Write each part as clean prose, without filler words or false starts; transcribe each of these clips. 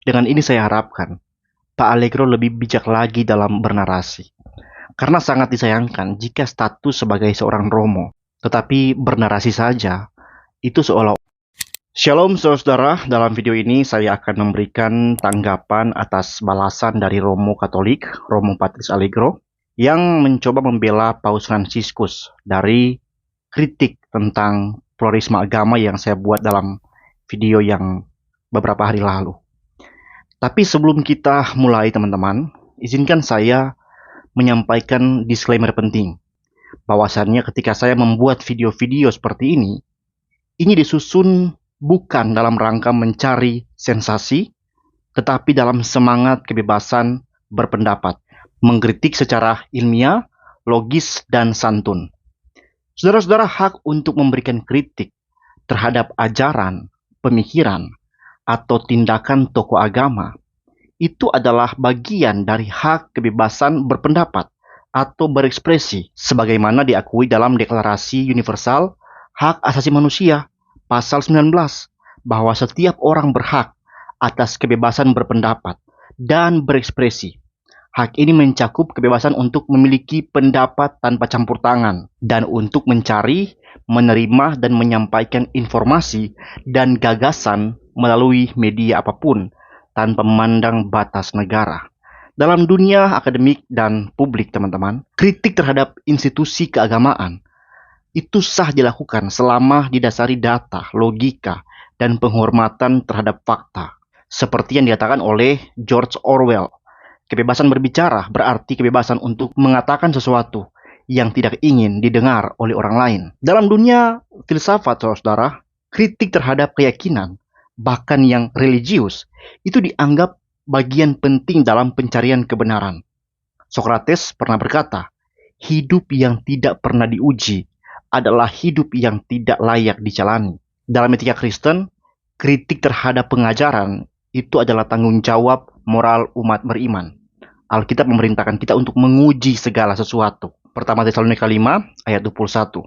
Dengan ini saya harapkan Pak Allegro lebih bijak lagi dalam bernarasi. Karena sangat disayangkan jika status sebagai seorang Romo, tetapi bernarasi saja, itu seolah. Shalom saudara, dalam video ini saya akan memberikan tanggapan atas balasan dari Romo Katolik, Romo Patrice Allegro, yang mencoba membela Paus Fransiskus dari kritik tentang pluralisme agama yang saya buat dalam video yang beberapa hari lalu. Tapi sebelum kita mulai teman-teman, izinkan saya menyampaikan disclaimer penting. Bahwasannya ketika saya membuat video-video seperti ini disusun bukan dalam rangka mencari sensasi, tetapi dalam semangat kebebasan berpendapat, mengkritik secara ilmiah, logis, dan santun. Saudara-saudara hak untuk memberikan kritik terhadap ajaran, pemikiran, atau tindakan tokoh agama itu adalah bagian dari hak kebebasan berpendapat atau berekspresi sebagaimana diakui dalam Deklarasi Universal Hak Asasi Manusia pasal 19 bahwa setiap orang berhak atas kebebasan berpendapat dan berekspresi. Hak ini mencakup kebebasan untuk memiliki pendapat tanpa campur tangan dan untuk mencari, menerima, dan menyampaikan informasi dan gagasan melalui media apapun tanpa memandang batas negara. Dalam dunia akademik dan publik, teman-teman, kritik terhadap institusi keagamaan itu sah dilakukan selama didasari data, logika, dan penghormatan terhadap fakta. Seperti yang dikatakan oleh George Orwell, kebebasan berbicara berarti kebebasan untuk mengatakan sesuatu yang tidak ingin didengar oleh orang lain. Dalam dunia filsafat, saudara, kritik terhadap keyakinan, bahkan yang religius, itu dianggap bagian penting dalam pencarian kebenaran. Socrates pernah berkata, hidup yang tidak pernah diuji adalah hidup yang tidak layak dijalani. Dalam etika Kristen, kritik terhadap pengajaran itu adalah tanggung jawab moral umat beriman. Alkitab memerintahkan kita untuk menguji segala sesuatu. Pertama Tesalonika 5 ayat 21.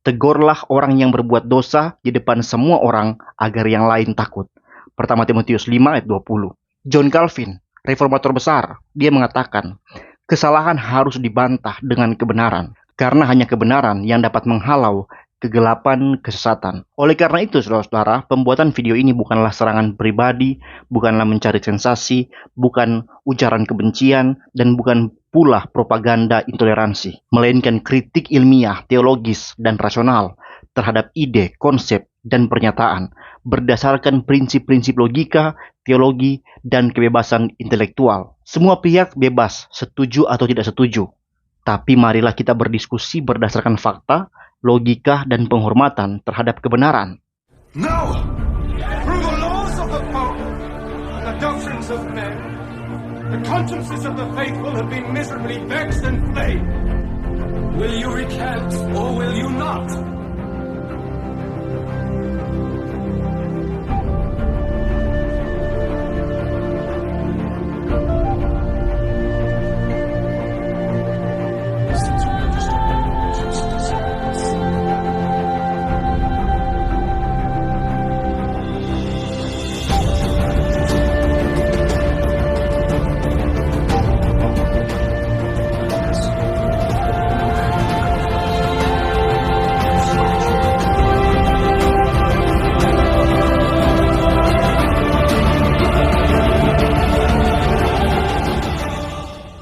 Tegurlah orang yang berbuat dosa di depan semua orang agar yang lain takut. Pertama Timotius 5 ayat 20. John Calvin, reformator besar, dia mengatakan, kesalahan harus dibantah dengan kebenaran, karena hanya kebenaran yang dapat menghalau kegelapan kesesatan. Oleh karena itu, saudara-saudara, pembuatan video ini bukanlah serangan pribadi, bukanlah mencari sensasi, bukan ujaran kebencian, dan bukan pula propaganda intoleransi, melainkan kritik ilmiah, teologis, dan rasional terhadap ide, konsep, dan pernyataan berdasarkan prinsip-prinsip logika, teologi, dan kebebasan intelektual. Semua pihak bebas setuju atau tidak setuju, tapi marilah kita berdiskusi berdasarkan fakta, logika, dan penghormatan terhadap kebenaran. No! Through the laws of the Pope and the doctrines of men, the consciences of the faithful have been miserably vexed and plagued. Will you recant or will you not?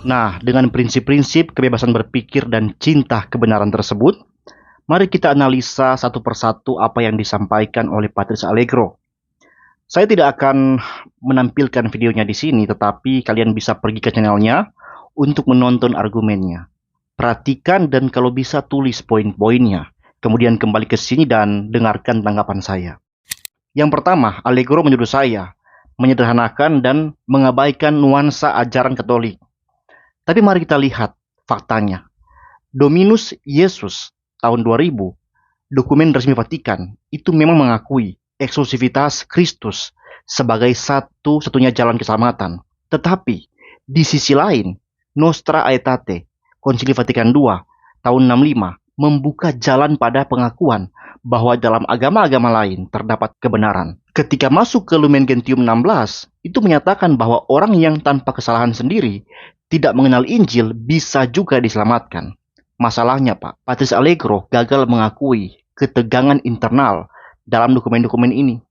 Nah, dengan prinsip-prinsip kebebasan berpikir dan cinta kebenaran tersebut, mari kita analisa satu persatu apa yang disampaikan oleh Patrice Allegro. Saya tidak akan menampilkan videonya di sini, tetapi kalian bisa pergi ke channelnya untuk menonton argumennya. Perhatikan dan kalau bisa tulis poin-poinnya. Kemudian kembali ke sini dan dengarkan tanggapan saya. Yang pertama, Allegro menuduh saya menyederhanakan dan mengabaikan nuansa ajaran Katolik. Tapi mari kita lihat faktanya. Dominus Iesus tahun 2000, dokumen resmi Vatikan, itu memang mengakui eksklusivitas Kristus sebagai satu-satunya jalan keselamatan. Tetapi, di sisi lain, Nostra Aetate, Konsili Vatikan II, tahun 65, membuka jalan pada pengakuan bahwa dalam agama-agama lain terdapat kebenaran. Ketika masuk ke Lumen Gentium 16, itu menyatakan bahwa orang yang tanpa kesalahan sendiri tidak mengenal Injil bisa juga diselamatkan. Masalahnya, Pak, Patris Allegro gagal mengakui ketegangan internal dalam dokumen-dokumen ini.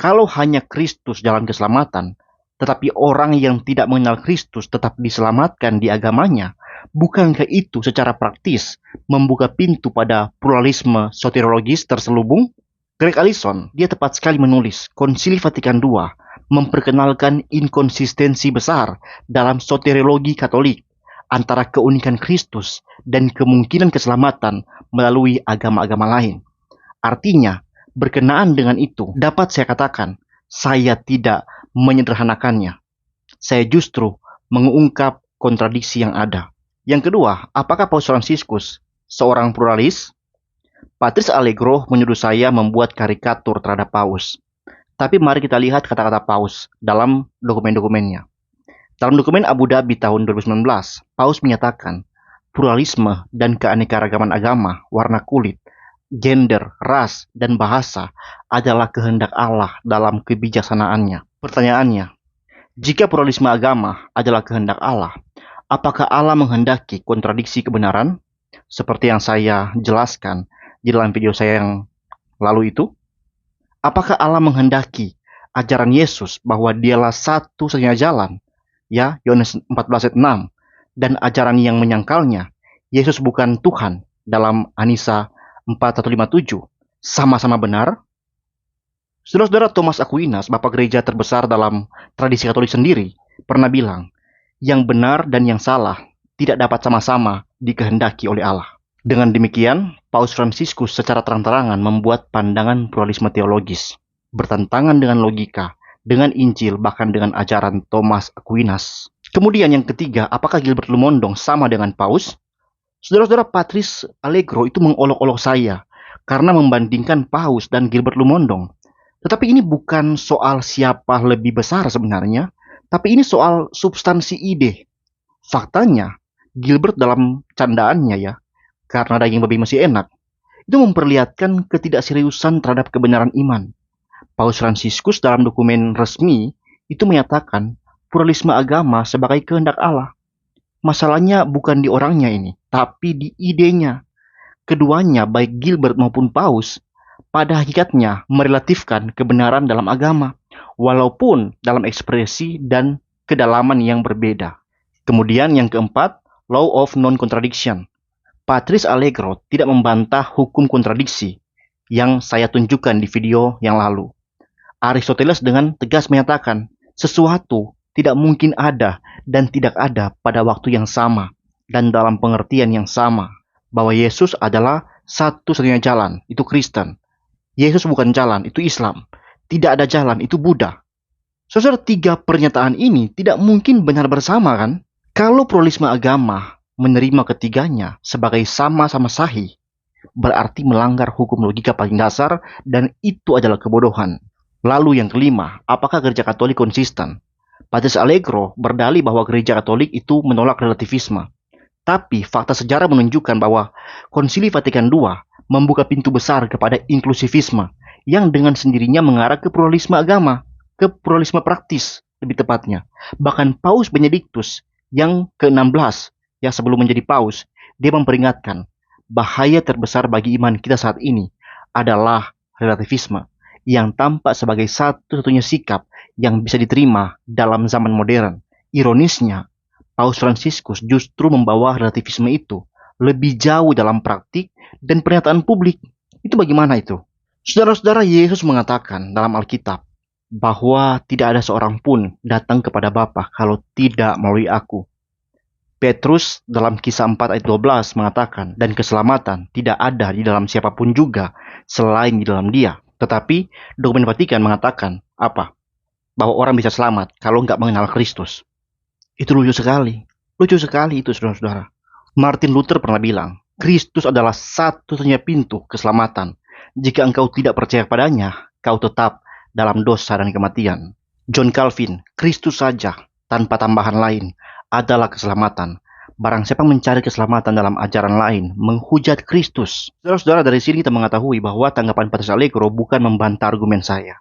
Kalau hanya Kristus jalan keselamatan, tetapi orang yang tidak mengenal Kristus tetap diselamatkan di agamanya, bukankah itu secara praktis membuka pintu pada pluralisme soteriologis terselubung? Greg Allison, dia tepat sekali menulis, Konsili Vatikan II memperkenalkan inkonsistensi besar dalam soteriologi Katolik antara keunikan Kristus dan kemungkinan keselamatan melalui agama-agama lain. Artinya, berkenaan dengan itu, dapat saya katakan, saya tidak menyederhanakannya. Saya justru mengungkap kontradiksi yang ada. Yang kedua, apakah Paus Fransiskus seorang pluralis? Patris Allegro menyuruh saya membuat karikatur terhadap Paus. Tapi mari kita lihat kata-kata Paus dalam dokumen-dokumennya. Dalam dokumen Abu Dhabi tahun 2019, Paus menyatakan pluralisme dan keanekaragaman agama, warna kulit, gender, ras, dan bahasa adalah kehendak Allah dalam kebijaksanaannya. Pertanyaannya, jika pluralisme agama adalah kehendak Allah, apakah Allah menghendaki kontradiksi kebenaran? Seperti yang saya jelaskan di dalam video saya yang lalu itu. Apakah Allah menghendaki ajaran Yesus bahwa dialah satu-satunya jalan? Ya, Yohanes 14 ayat 6. Dan ajaran yang menyangkalnya, Yesus bukan Tuhan dalam Anisa 4157. Sama-sama benar? Saudara-saudara, Thomas Aquinas, Bapak Gereja terbesar dalam tradisi Katolik sendiri, pernah bilang, yang benar dan yang salah tidak dapat sama-sama dikehendaki oleh Allah. Dengan demikian, Paus Fransiskus secara terang-terangan membuat pandangan pluralisme teologis, bertentangan dengan logika, dengan Injil, bahkan dengan ajaran Thomas Aquinas. Kemudian yang ketiga, apakah Gilbert Lumondong sama dengan Paus? Saudara-saudara, Patris Allegro itu mengolok-olok saya karena membandingkan Paus dan Gilbert Lumondong. Tetapi ini bukan soal siapa lebih besar sebenarnya, tapi ini soal substansi ide. Faktanya, Gilbert dalam candaannya ya, karena daging babi masih enak, itu memperlihatkan ketidakseriusan terhadap kebenaran iman. Paus Fransiskus dalam dokumen resmi itu menyatakan pluralisme agama sebagai kehendak Allah. Masalahnya bukan di orangnya ini, tapi di idenya. Keduanya, baik Gilbert maupun Paus, pada hakikatnya merelatifkan kebenaran dalam agama, walaupun dalam ekspresi dan kedalaman yang berbeda. Kemudian yang keempat, law of non-contradiction. Patris Allegro tidak membantah hukum kontradiksi yang saya tunjukkan di video yang lalu. Aristoteles dengan tegas menyatakan sesuatu tidak mungkin ada dan tidak ada pada waktu yang sama dan dalam pengertian yang sama, bahwa Yesus adalah satu-satunya jalan, itu Kristen. Yesus bukan jalan, itu Islam. Tidak ada jalan, itu Buddha. Saudara, tiga pernyataan ini tidak mungkin benar bersama kan? Kalau pluralisme agama menerima ketiganya sebagai sama-sama sahih, berarti melanggar hukum logika paling dasar dan itu adalah kebodohan. Lalu yang kelima, apakah Gereja Katolik konsisten? Patris Allegro berdalih bahwa Gereja Katolik itu menolak relativisme. Tapi fakta sejarah menunjukkan bahwa Konsili Vatikan II membuka pintu besar kepada inklusivisme yang dengan sendirinya mengarah ke pluralisme agama, ke pluralisme praktis lebih tepatnya. Bahkan Paus Benediktus yang ke-16 yang sebelum menjadi Paus, dia memperingatkan bahaya terbesar bagi iman kita saat ini adalah relativisme yang tampak sebagai satu-satunya sikap yang bisa diterima dalam zaman modern. Ironisnya, Paus Fransiskus justru membawa relativisme itu lebih jauh dalam praktik dan pernyataan publik. Itu bagaimana itu? Saudara-saudara, Yesus mengatakan dalam Alkitab bahwa tidak ada seorang pun datang kepada Bapa kalau tidak melalui aku. Petrus dalam Kisah 4 ayat 12 mengatakan, dan keselamatan tidak ada di dalam siapapun juga selain di dalam Dia. Tetapi dokumen Vatikan mengatakan apa? Bahwa orang bisa selamat kalau nggak mengenal Kristus. Itu lucu sekali. Lucu sekali itu, saudara-saudara. Martin Luther pernah bilang, Kristus adalah satu-satunya pintu keselamatan. Jika engkau tidak percaya padanya, kau tetap dalam dosa dan kematian. John Calvin, Kristus saja tanpa tambahan lain adalah keselamatan. Barang siapa mencari keselamatan dalam ajaran lain, menghujat Kristus. Saudara-saudara, dari sini kita mengetahui bahwa tanggapan Patris Allegro bukan membantah argumen saya.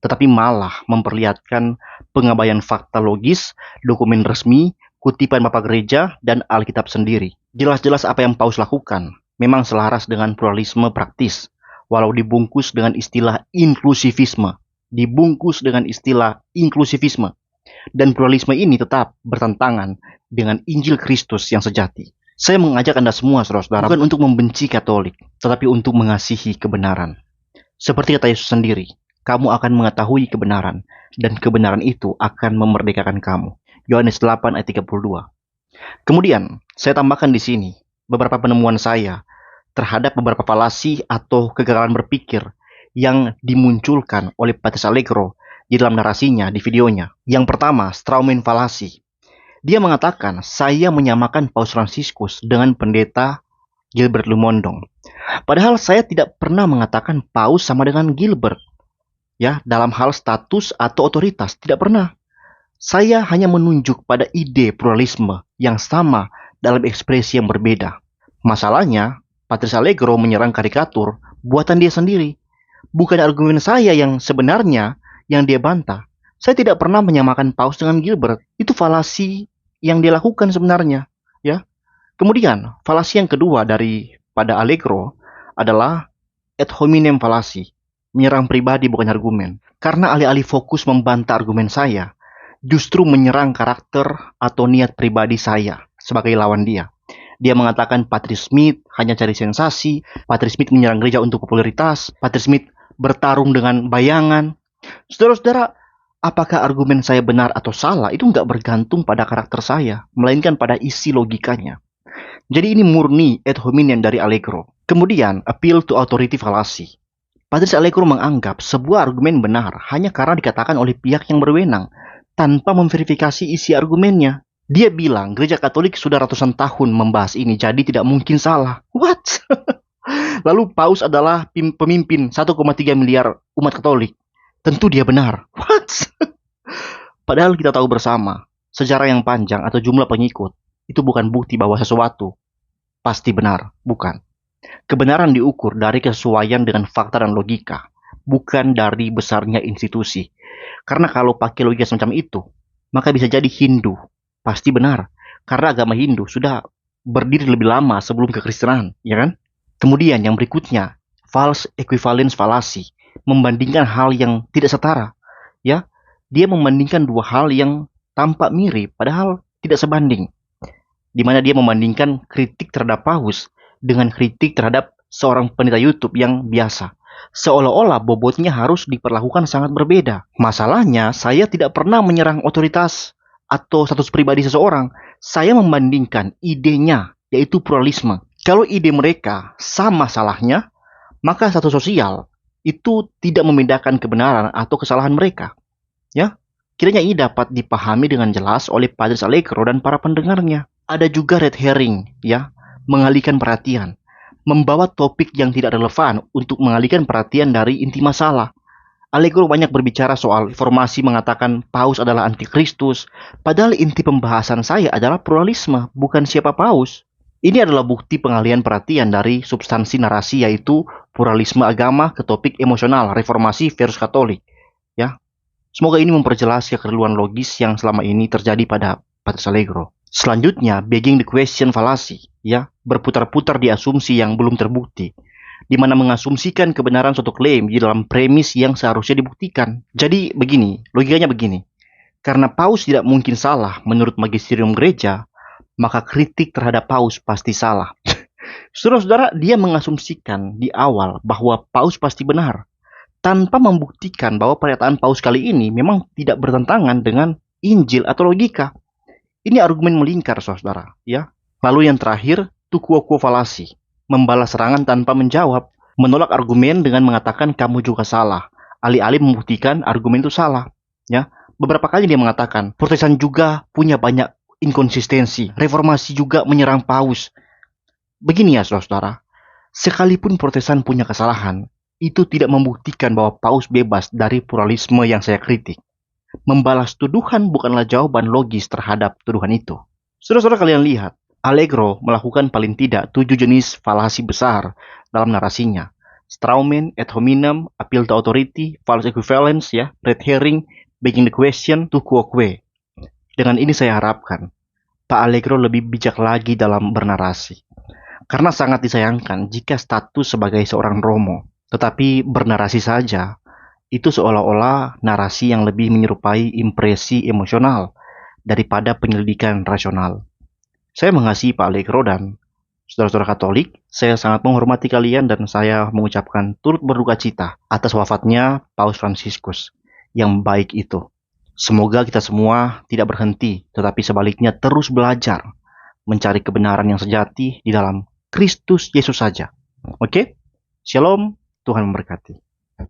tetapi malah memperlihatkan pengabaian fakta logis, dokumen resmi, kutipan Bapak Gereja, dan Alkitab sendiri. Jelas-jelas apa yang Paus lakukan memang selaras dengan pluralisme praktis, walau dibungkus dengan istilah inklusivisme. Dan pluralisme ini tetap bertentangan dengan Injil Kristus yang sejati. Saya mengajak Anda semua, saudara-saudara, bukan untuk membenci Katolik, tetapi untuk mengasihi kebenaran. Seperti kata Yesus sendiri, kamu akan mengetahui kebenaran, dan kebenaran itu akan memerdekakan kamu. Yohanes 8 ayat 32. Kemudian, saya tambahkan di sini beberapa penemuan saya terhadap beberapa falasi atau kegagalan berpikir yang dimunculkan oleh Patrice Allegro di dalam narasinya di videonya. Yang pertama, Strawman falasi. Dia mengatakan, saya menyamakan Paus Fransiskus dengan pendeta Gilbert Lumondong. Padahal saya tidak pernah mengatakan Paus sama dengan Gilbert. Ya, dalam hal status atau otoritas, tidak pernah. Saya hanya menunjuk pada ide pluralisme yang sama dalam ekspresi yang berbeda. Masalahnya, Patrice Allegro menyerang karikatur buatan dia sendiri. Bukan argumen saya yang sebenarnya yang dia bantah. Saya tidak pernah menyamakan Paus dengan Gilbert. Itu falasi yang dia lakukan sebenarnya, ya. Kemudian, falasi yang kedua daripada Allegro adalah ad hominem falasi, menyerang pribadi bukan argumen. Karena alih-alih fokus membantah argumen saya, justru menyerang karakter atau niat pribadi saya sebagai lawan dia. Dia mengatakan Patrice Smith hanya cari sensasi, Patrice Smith menyerang gereja untuk popularitas, Patrice Smith bertarung dengan bayangan. Saudara-saudara, apakah argumen saya benar atau salah itu nggak bergantung pada karakter saya, melainkan pada isi logikanya. Jadi ini murni ad hominem dari Allegro. Kemudian, appeal to authority fallacy. Patrice Allegro menganggap sebuah argumen benar hanya karena dikatakan oleh pihak yang berwenang, tanpa memverifikasi isi argumennya. Dia bilang gereja Katolik sudah ratusan tahun membahas ini, jadi tidak mungkin salah. What? Lalu Paus adalah pemimpin 1,3 miliar umat Katolik. Tentu dia benar. What? Padahal kita tahu bersama, sejarah yang panjang atau jumlah pengikut itu bukan bukti bahwa sesuatu pasti benar, bukan. Kebenaran diukur dari kesesuaian dengan fakta dan logika, bukan dari besarnya institusi. Karena kalau pakai logika semacam itu, maka bisa jadi Hindu pasti benar, karena agama Hindu sudah berdiri lebih lama sebelum kekristenan, ya kan? Kemudian yang berikutnya, false equivalence fallacy, membandingkan hal yang tidak setara, ya. Dia membandingkan dua hal yang tampak mirip, padahal tidak sebanding. Di mana dia membandingkan kritik terhadap Paus dengan kritik terhadap seorang pendeta YouTube yang biasa. Seolah-olah bobotnya harus diperlakukan sangat berbeda. Masalahnya, saya tidak pernah menyerang otoritas atau status pribadi seseorang. Saya membandingkan idenya, yaitu pluralisme. Kalau ide mereka sama salahnya, maka status sosial itu tidak membedakan kebenaran atau kesalahan mereka. Ya, kiranya ini dapat dipahami dengan jelas oleh Patrice Allegro dan para pendengarnya. Ada juga red herring, ya, mengalihkan perhatian, membawa topik yang tidak relevan untuk mengalihkan perhatian dari inti masalah. Allegro banyak berbicara soal reformasi, mengatakan Paus adalah antikristus, padahal inti pembahasan saya adalah pluralisme, bukan siapa Paus. Ini adalah bukti pengalihan perhatian dari substansi narasi, yaitu pluralisme agama ke topik emosional, reformasi versus Katolik. Ya, semoga ini memperjelas kekeliruan logis yang selama ini terjadi pada Patrice Allegro. Selanjutnya, begging the question fallacy, ya, berputar-putar di asumsi yang belum terbukti, di mana mengasumsikan kebenaran suatu klaim di dalam premis yang seharusnya dibuktikan. Jadi begini, logikanya begini. Karena Paus tidak mungkin salah menurut magisterium gereja, maka kritik terhadap Paus pasti salah. Saudara-saudara, dia mengasumsikan di awal bahwa Paus pasti benar, tanpa membuktikan bahwa pernyataan Paus kali ini memang tidak bertentangan dengan Injil atau logika. Ini argumen melingkar, saudara, ya. Lalu yang terakhir, to quo fallacy, membalas serangan tanpa menjawab, menolak argumen dengan mengatakan kamu juga salah, alih-alih membuktikan argumen itu salah, ya. Beberapa kali dia mengatakan Protestan juga punya banyak inkonsistensi, reformasi juga menyerang Paus. Begini ya, saudara, sekalipun Protestan punya kesalahan, itu tidak membuktikan bahwa Paus bebas dari pluralisme yang saya kritik. Membalas tuduhan bukanlah jawaban logis terhadap tuduhan itu. Saudara-saudara, kalian lihat, Allegro melakukan paling tidak 7 jenis falasi besar dalam narasinya. strawman, ad hominem, appeal to authority, false equivalence, ya, red herring, begging the question, tu quo que. Dengan ini saya harapkan Pak Allegro lebih bijak lagi dalam bernarasi. Karena sangat disayangkan jika status sebagai seorang Romo, tetapi bernarasi saja, itu seolah-olah narasi yang lebih menyerupai impresi emosional daripada penyelidikan rasional. Saya mengasihi Pak Allegro dan saudara-saudara Katolik, saya sangat menghormati kalian dan saya mengucapkan turut berduka cita atas wafatnya Paus Fransiskus yang baik itu. Semoga kita semua tidak berhenti, tetapi sebaliknya terus belajar mencari kebenaran yang sejati di dalam Kristus Yesus saja. Oke? Shalom, Tuhan memberkati.